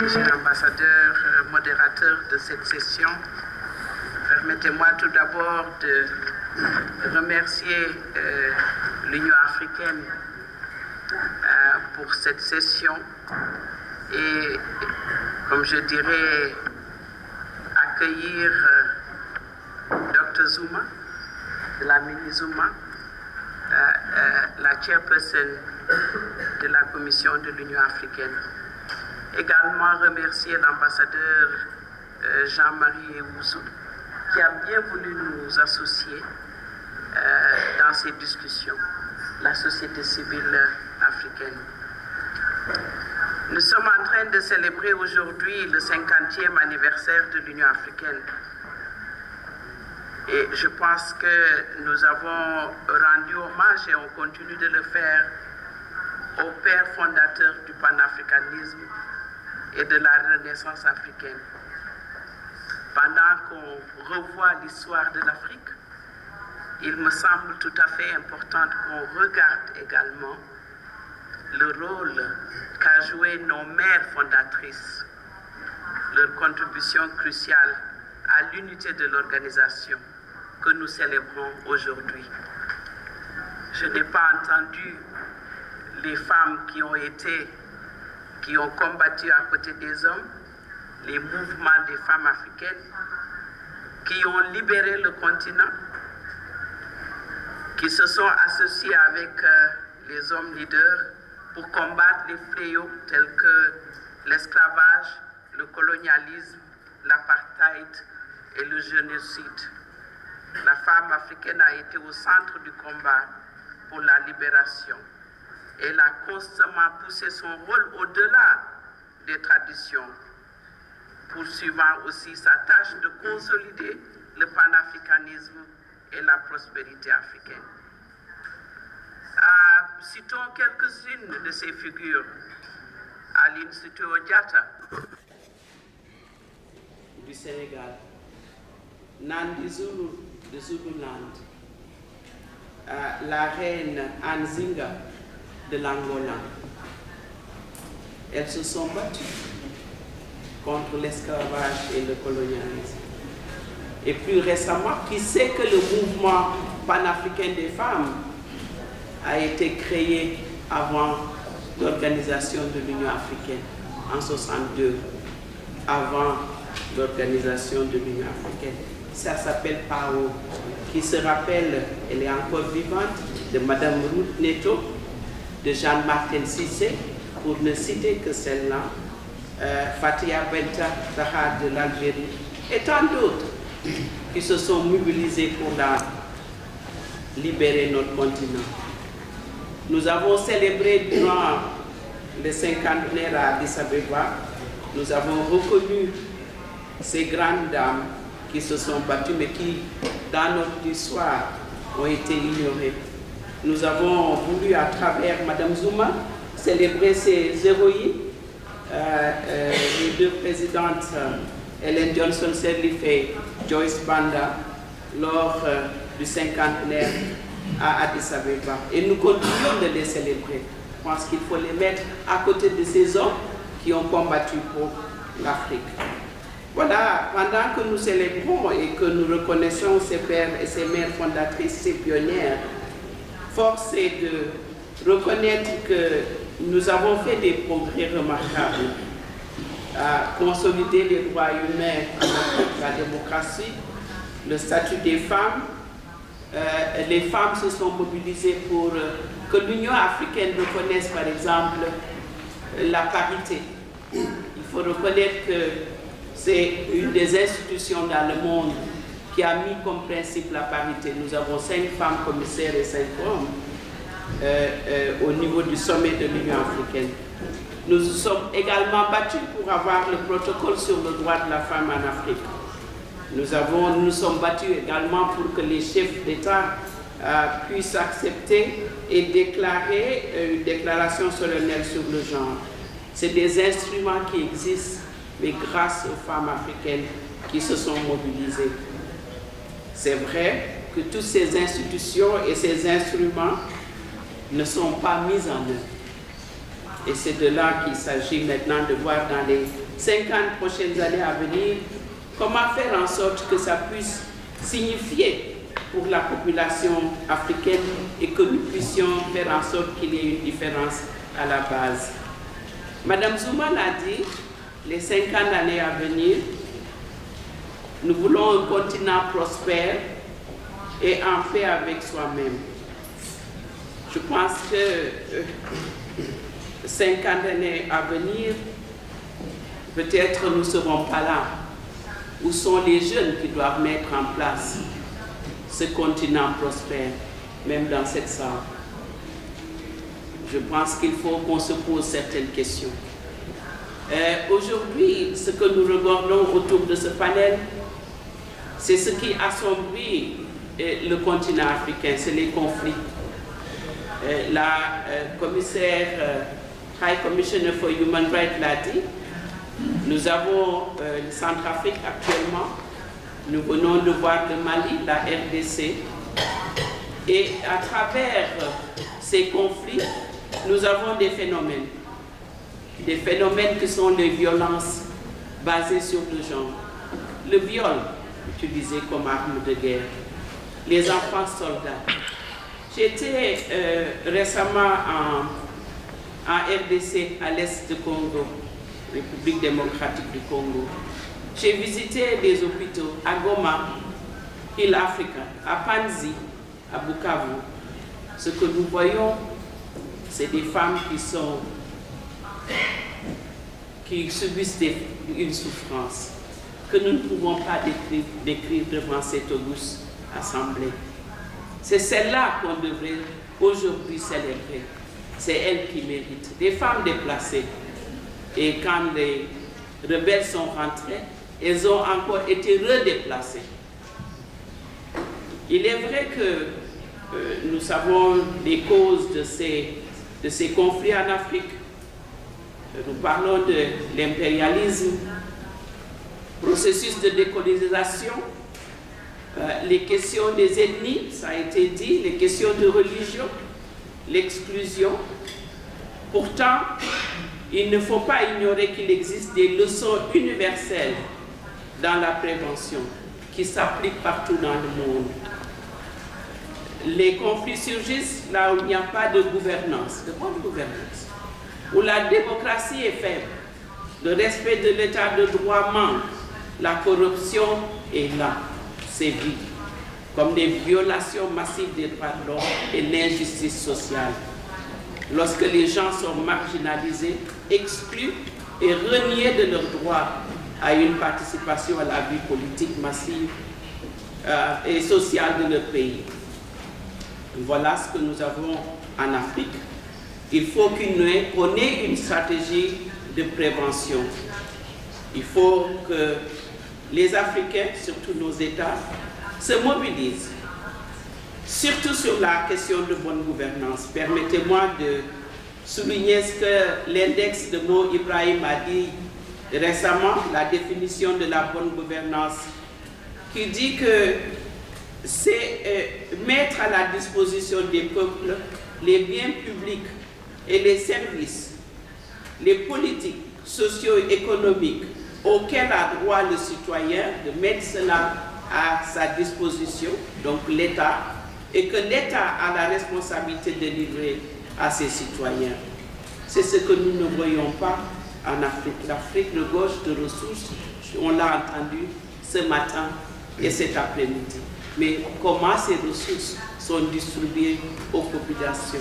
Monsieur l'ambassadeur, modérateur de cette session, permettez-moi tout d'abord de remercier l'Union africaine pour cette session et, comme je dirais, accueillir Dr Zuma, Dlamini Zuma, la chairperson de la Commission de l'Union africaine. Également remercier l'ambassadeur Jean-Marie Ewusu qui a bien voulu nous associer dans ces discussions, la société civile africaine. Nous sommes en train de célébrer aujourd'hui le 50e anniversaire de l'Union africaine. Et je pense que nous avons rendu hommage et on continue de le faire au père fondateur du panafricanisme et de la Renaissance africaine. Pendant qu'on revoit l'histoire de l'Afrique, il me semble tout à fait important qu'on regarde également le rôle qu'a joué nos mères fondatrices, leur contribution cruciale à l'unité de l'organisation que nous célébrons aujourd'hui. Je n'ai pas entendu les femmes qui ont combattu à côté des hommes, les mouvements des femmes africaines, qui ont libéré le continent, qui se sont associés avec les hommes leaders pour combattre les fléaux tels que l'esclavage, le colonialisme, l'apartheid et le génocide. La femme africaine a été au centre du combat pour la libération. Elle a constamment poussé son rôle au-delà des traditions, poursuivant aussi sa tâche de consolider le panafricanisme et la prospérité africaine. Citons quelques-unes de ces figures. Aline Sitoé Diatta du Sénégal, Nandi Zulu de Zululand, la reine Anzinga de l'Angola. Elles se sont battues contre l'esclavage et le colonialisme. Et plus récemment, qui sait que le mouvement panafricain des femmes a été créé avant l'organisation de l'Union africaine en 1962, avant l'organisation de l'Union africaine. Ça s'appelle PAO, qui se rappelle, elle est encore vivante, de Madame Ruth Neto, de Jean-Martin Cissé, pour ne citer que celle-là, Fatia Benta Taha de l'Algérie, et tant d'autres qui se sont mobilisés pour libérer notre continent. Nous avons célébré durant les 50e à Addis Abeba, nous avons reconnu ces grandes dames qui se sont battues, mais qui, dans notre histoire, ont été ignorées. Nous avons voulu, à travers Mme Zuma, célébrer ces héroïnes. Les deux présidentes, Ellen Johnson Sirleaf et Joyce Banda, lors du 50e à Addis Abeba. Et nous continuons de les célébrer. Je pense qu'il faut les mettre à côté de ces hommes qui ont combattu pour l'Afrique. Voilà, pendant que nous célébrons et que nous reconnaissons ces pères et ces mères fondatrices, ces pionnières, force est de reconnaître que nous avons fait des progrès remarquables à consolider les droits humains, la démocratie, le statut des femmes. Les femmes se sont mobilisées pour que l'Union africaine reconnaisse, par exemple, la parité. Il faut reconnaître que c'est une des institutions dans le monde qui a mis comme principe la parité. Nous avons 5 femmes commissaires et 5 hommes au niveau du sommet de l'Union africaine. Nous nous sommes également battus pour avoir le protocole sur le droit de la femme en Afrique. Nous nous sommes battus également pour que les chefs d'État puissent accepter et déclarer une déclaration solennelle sur le genre. C'est des instruments qui existent, mais grâce aux femmes africaines qui se sont mobilisées. C'est vrai, que toutes ces institutions et ces instruments ne sont pas mis en œuvre. Et c'est de là qu'il s'agit maintenant de voir dans les 50 prochaines années à venir comment faire en sorte que ça puisse signifier pour la population africaine et que nous puissions faire en sorte qu'il y ait une différence à la base. Madame Zuma l'a dit, les 50 années à venir, nous voulons un continent prospère et en paix avec soi-même. Je pense que 50 années à venir, peut-être nous ne serons pas là. Où sont les jeunes qui doivent mettre en place ce continent prospère, même dans cette salle? Je pense qu'il faut qu'on se pose certaines questions. Aujourd'hui, ce que nous regardons autour de ce panel, c'est ce qui assombrit le continent africain, c'est les conflits. La commissaire High Commissioner for Human Rights l'a dit, nous avons le Centrafrique actuellement, nous venons de voir le Mali, la RDC, et à travers ces conflits, nous avons des phénomènes qui sont les violences basées sur le genre, le viol utilisé comme arme de guerre, les enfants soldats. J'étais récemment en RDC, à l'est du Congo, République démocratique du Congo. J'ai visité des hôpitaux à Goma, Hill Africa, à Panzi, à Bukavu. Ce que nous voyons, c'est des femmes qui subissent une souffrance que nous ne pouvons pas décrire devant cette auguste assemblée. C'est celle-là qu'on devrait aujourd'hui célébrer. C'est elle qui mérite. Des femmes déplacées. Et quand les rebelles sont rentrés, elles ont encore été redéplacées. Il est vrai que nous savons les causes de ces conflits en Afrique. Nous parlons de l'impérialisme, processus de décolonisation, les questions des ethnies, ça a été dit, les questions de religion, l'exclusion. Pourtant, il ne faut pas ignorer qu'il existe des leçons universelles dans la prévention qui s'appliquent partout dans le monde. Les conflits surgissent là où il n'y a pas de gouvernance, de bonne gouvernance, où la démocratie est faible, le respect de l'état de droit manque, la corruption est là, sévit, comme des violations massives des droits de l'homme et l'injustice sociale. Lorsque les gens sont marginalisés, exclus et reniés de leur droit à une participation à la vie politique massive et sociale de leur pays. Voilà ce que nous avons en Afrique. Il faut qu'on ait une stratégie de prévention. Il faut que les Africains, surtout nos États, se mobilisent, surtout sur la question de bonne gouvernance. Permettez-moi de souligner ce que l'index de Mo Ibrahim a dit récemment, la définition de la bonne gouvernance, qui dit que c'est mettre à la disposition des peuples les biens publics et les services, les politiques socio-économiques auxquelles a droit le citoyen, de mettre cela à sa disposition, donc l'État, et que l'État a la responsabilité de livrer à ses citoyens. C'est ce que nous ne voyons pas en Afrique. L'Afrique regorge de ressources, on l'a entendu ce matin et cet après-midi. Mais comment ces ressources sont distribuées aux populations?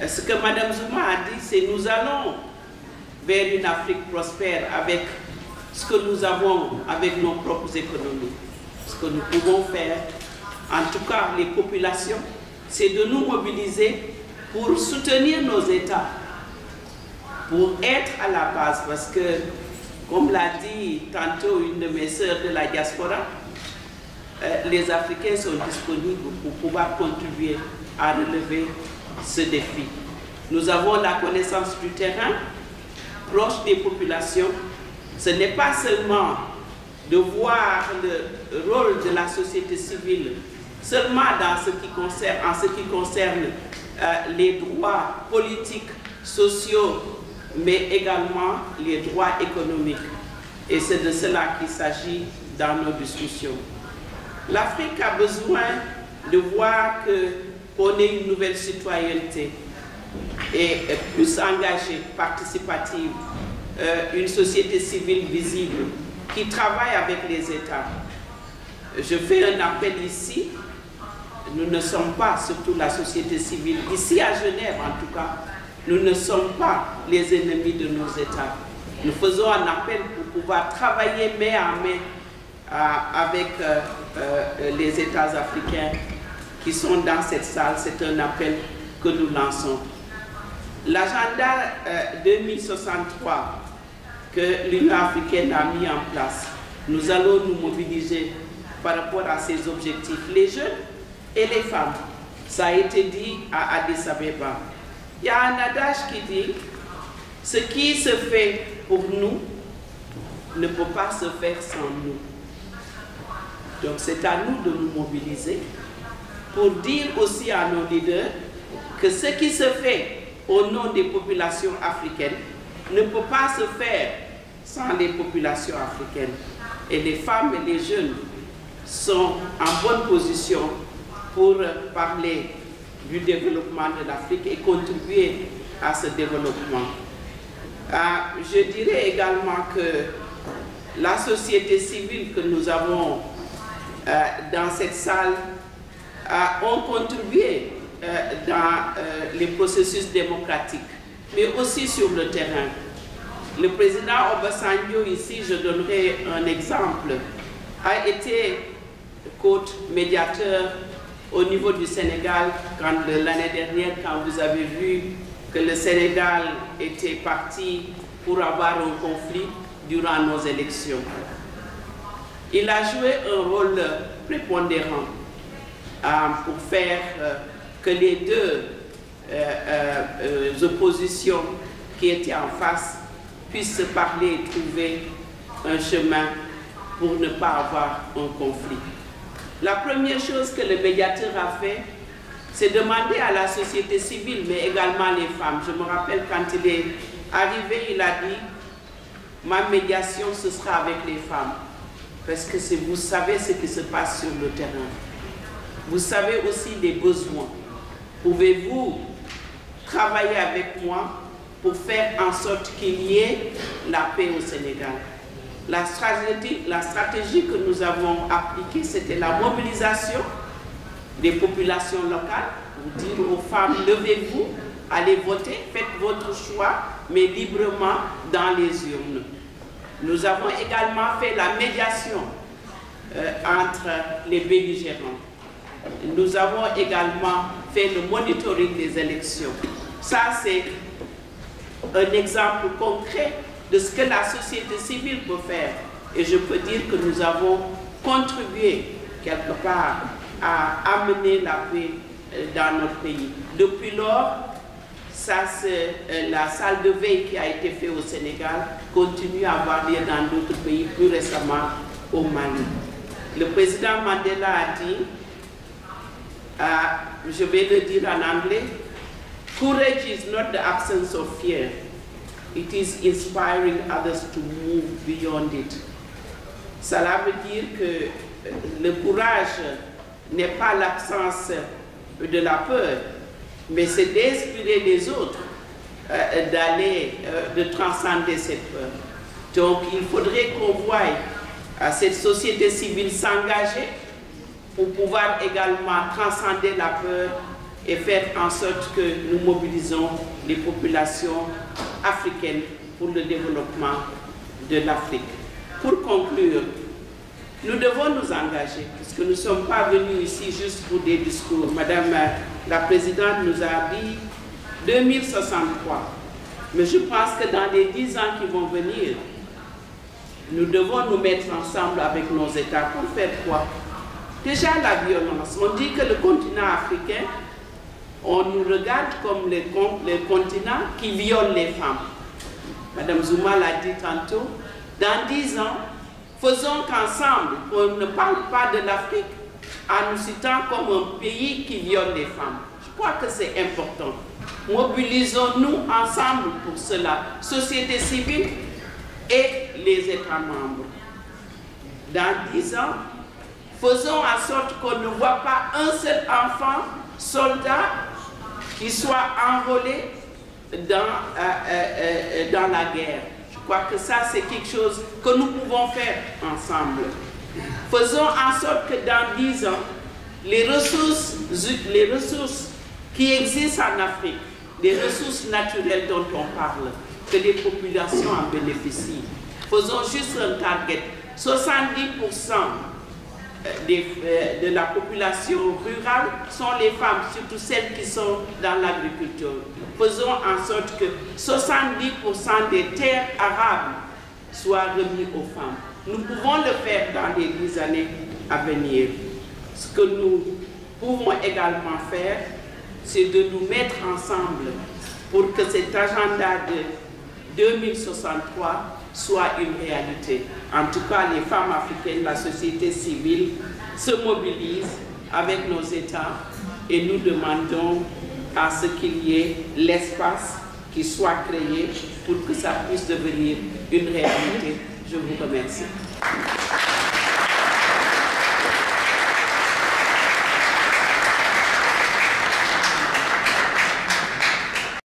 Ce que Mme Zuma a dit, c'est que nous allons vers une Afrique prospère avec ce que nous avons, avec nos propres économies. Ce que nous pouvons faire, en tout cas les populations, c'est de nous mobiliser pour soutenir nos États, pour être à la base, parce que, comme l'a dit tantôt une de mes sœurs de la diaspora, les Africains sont disponibles pour pouvoir contribuer à relever ce défi. Nous avons la connaissance du terrain, proche des populations. Ce n'est pas seulement de voir le rôle de la société civile seulement en ce qui concerne les droits politiques, sociaux, mais également les droits économiques. Et c'est de cela qu'il s'agit dans nos discussions. L'Afrique a besoin de voir qu'on ait une nouvelle citoyenneté et plus engagée, participative, une société civile visible qui travaille avec les États. Je fais un appel ici. Nous ne sommes pas, surtout la société civile, ici à Genève en tout cas, nous ne sommes pas les ennemis de nos États. Nous faisons un appel pour pouvoir travailler main en main avec les États africains qui sont dans cette salle. C'est un appel que nous lançons. L'agenda 2063 que l'Union africaine a mis en place, nous allons nous mobiliser par rapport à ces objectifs. Les jeunes et les femmes, ça a été dit à Addis Abeba. Il y a un adage qui dit, ce qui se fait pour nous ne peut pas se faire sans nous. Donc c'est à nous de nous mobiliser pour dire aussi à nos leaders que ce qui se fait au nom des populations africaines ne peut pas se faire sans les populations africaines. Et les femmes et les jeunes sont en bonne position pour parler du développement de l'Afrique et contribuer à ce développement. Je dirais également que la société civile que nous avons dans cette salle ont contribué dans les processus démocratiques, mais aussi sur le terrain. Le président Obasanjo, ici, je donnerai un exemple, a été coach médiateur au niveau du Sénégal l'année dernière, quand vous avez vu que le Sénégal était parti pour avoir un conflit durant nos élections. Il a joué un rôle prépondérant pour faire que les deux oppositions qui étaient en face puissent se parler et trouver un chemin pour ne pas avoir un conflit. La première chose que le médiateur a fait, c'est demander à la société civile, mais également les femmes. Je me rappelle quand il est arrivé, il a dit « Ma médiation, ce sera avec les femmes. » Parce que vous savez ce qui se passe sur le terrain. Vous savez aussi les besoins. Pouvez-vous travailler avec moi pour faire en sorte qu'il y ait la paix au Sénégal? La stratégie que nous avons appliquée, c'était la mobilisation des populations locales pour dire aux femmes, levez-vous, allez voter, faites votre choix, mais librement dans les urnes. Nous avons également fait la médiation entre les belligérants. Nous avons également fait le monitoring des élections. Ça, c'est un exemple concret de ce que la société civile peut faire. Et je peux dire que nous avons contribué quelque part à amener la paix dans notre pays. Depuis lors, ça c'est la salle de veille qui a été faite au Sénégal, continue à avoir lieu dans d'autres pays, plus récemment au Mali. Le président Mandela a dit, je vais le dire en anglais, courage is not the absence of fear. It is inspiring others to move beyond it. Cela veut dire que le courage n'est pas l'absence de la peur, mais c'est d'inspirer les autres de transcender cette peur. Donc il faudrait qu'on voie cette société civile s'engager pour pouvoir également transcender la peur et faire en sorte que nous mobilisons les populations africaines pour le développement de l'Afrique. Pour conclure, nous devons nous engager, puisque nous ne sommes pas venus ici juste pour des discours. Madame la Présidente nous a dit 2063. Mais je pense que dans les 10 ans qui vont venir, nous devons nous mettre ensemble avec nos États pour faire quoi? Déjà la violence. On dit que le continent africain, on nous regarde comme le continent qui viole les femmes. Madame Zuma l'a dit tantôt. Dans 10 ans, faisons qu'ensemble, on ne parle pas de l'Afrique, en nous citant comme un pays qui viole les femmes. Je crois que c'est important. Mobilisons-nous ensemble pour cela, société civile et les États membres. Dans 10 ans, faisons en sorte qu'on ne voit pas un seul enfant, soldat, qui soit enrôlé dans la guerre. Je crois que ça, c'est quelque chose que nous pouvons faire ensemble. Faisons en sorte que dans 10 ans, les ressources qui existent en Afrique, les ressources naturelles dont on parle, que les populations en bénéficient. Faisons juste un target. 70% de la population rurale sont les femmes, surtout celles qui sont dans l'agriculture. Faisons en sorte que 70% des terres arables soient remises aux femmes. Nous pouvons le faire dans les 10 années à venir. Ce que nous pouvons également faire, c'est de nous mettre ensemble pour que cet agenda de 2063 soit une réalité. En tout cas, les femmes africaines, la société civile se mobilisent avec nos États et nous demandons à ce qu'il y ait l'espace qui soit créé pour que ça puisse devenir une réalité. Je vous remercie.